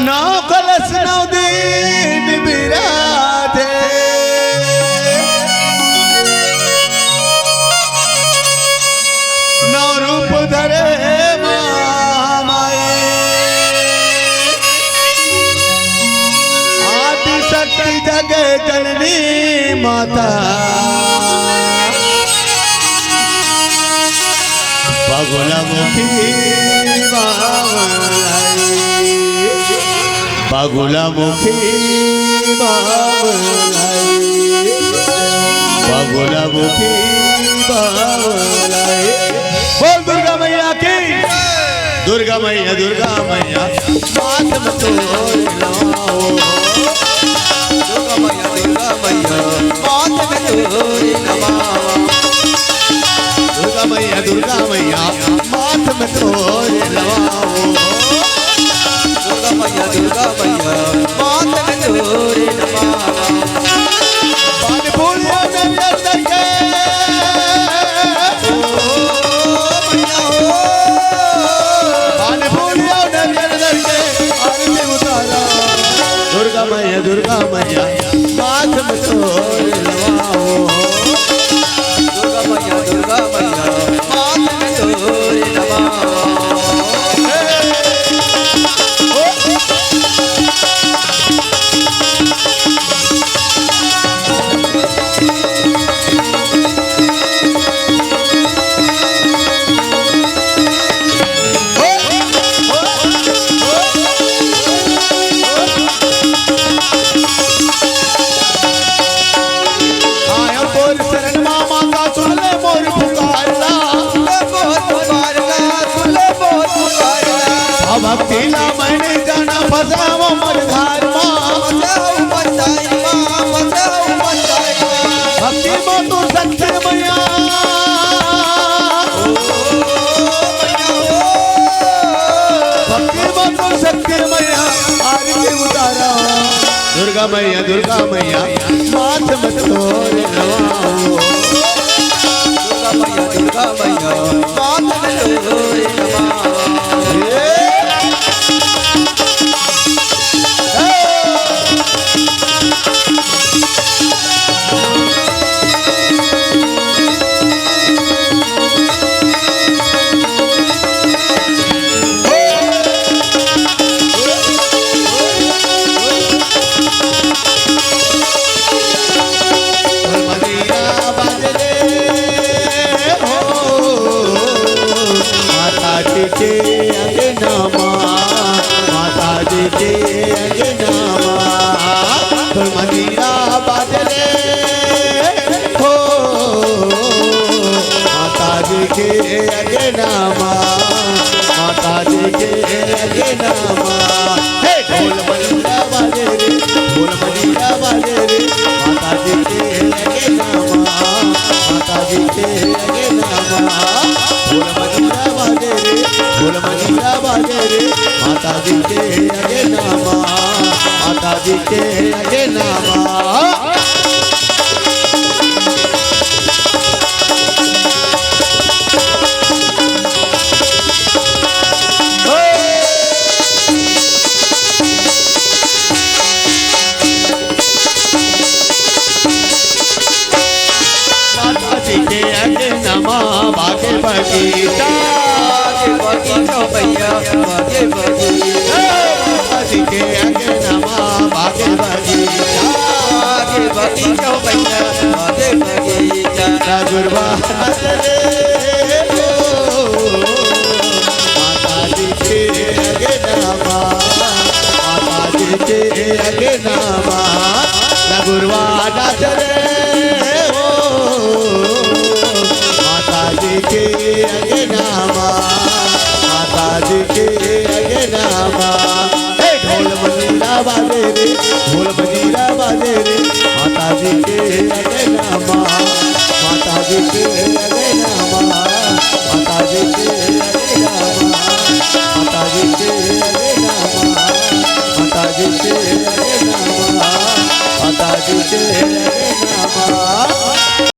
नौ कलश 9 दिन बिराजे, नौ रूप धरे माए, आदि शक्ति जगे जननी माता, बगुलामुखी बगुलामुखी बगुलामुखी बोल दुर्गा मैया की, दुर्गा मैया हाथ में तोड़ लगाओ, दुर्गा मैया हाथ में तोड़ लगाओ, दुर्गा मैया हाथ में तोड़ लगाओ, दुर्गा मैया हाथ में तोड़ लगाओ। पान फूलियों ने अंदर के पान फूलियों ने अंदर के आरती उतारा, दुर्गा मैया हाथ में तोड़ लगाओ, दुर्गा मैया हाथ में तोड़ लगाओ। भक्तिला मैंने जाना फसाओ मरधार भक्ति में तो शक्ति मैया, भक्ति में तो शक्ति मैया आरती उतारा, दुर्गा मैया हाथ में तोड़ लगाओ, दुर्गा मैया हाथ में तोड़ लगाओ। मनीरा बाजरे हो माता जी के अगे नामा, माता जी के अगे नामा, हे ढोल मनीरा बाजे रे, ढोल मनीरा बाजे रे, माता जी के अगे नामा, माता जी के अगे नामा, ढोल मनीरा बाजे रे, ढोल मनीरा बाजे रे, माता जी के अगे नामा, माता जी के अगे नामा। माता जी के अगे नामा, बागे बगीचा भैया बागे बगीचा, माता जी के अगे नामा, बागे बगीचा बगीचा भैया बागे बगीचा। गुरबा माता जी के अगे नामा, माता जी के अगे नामा, गुरबा नाच रे हो माता जी के अगे नामा, माता जी के अगे नामा, ढोल मजीरा बाजे रे, ढोल मजीरा बाजे रे, माता जी के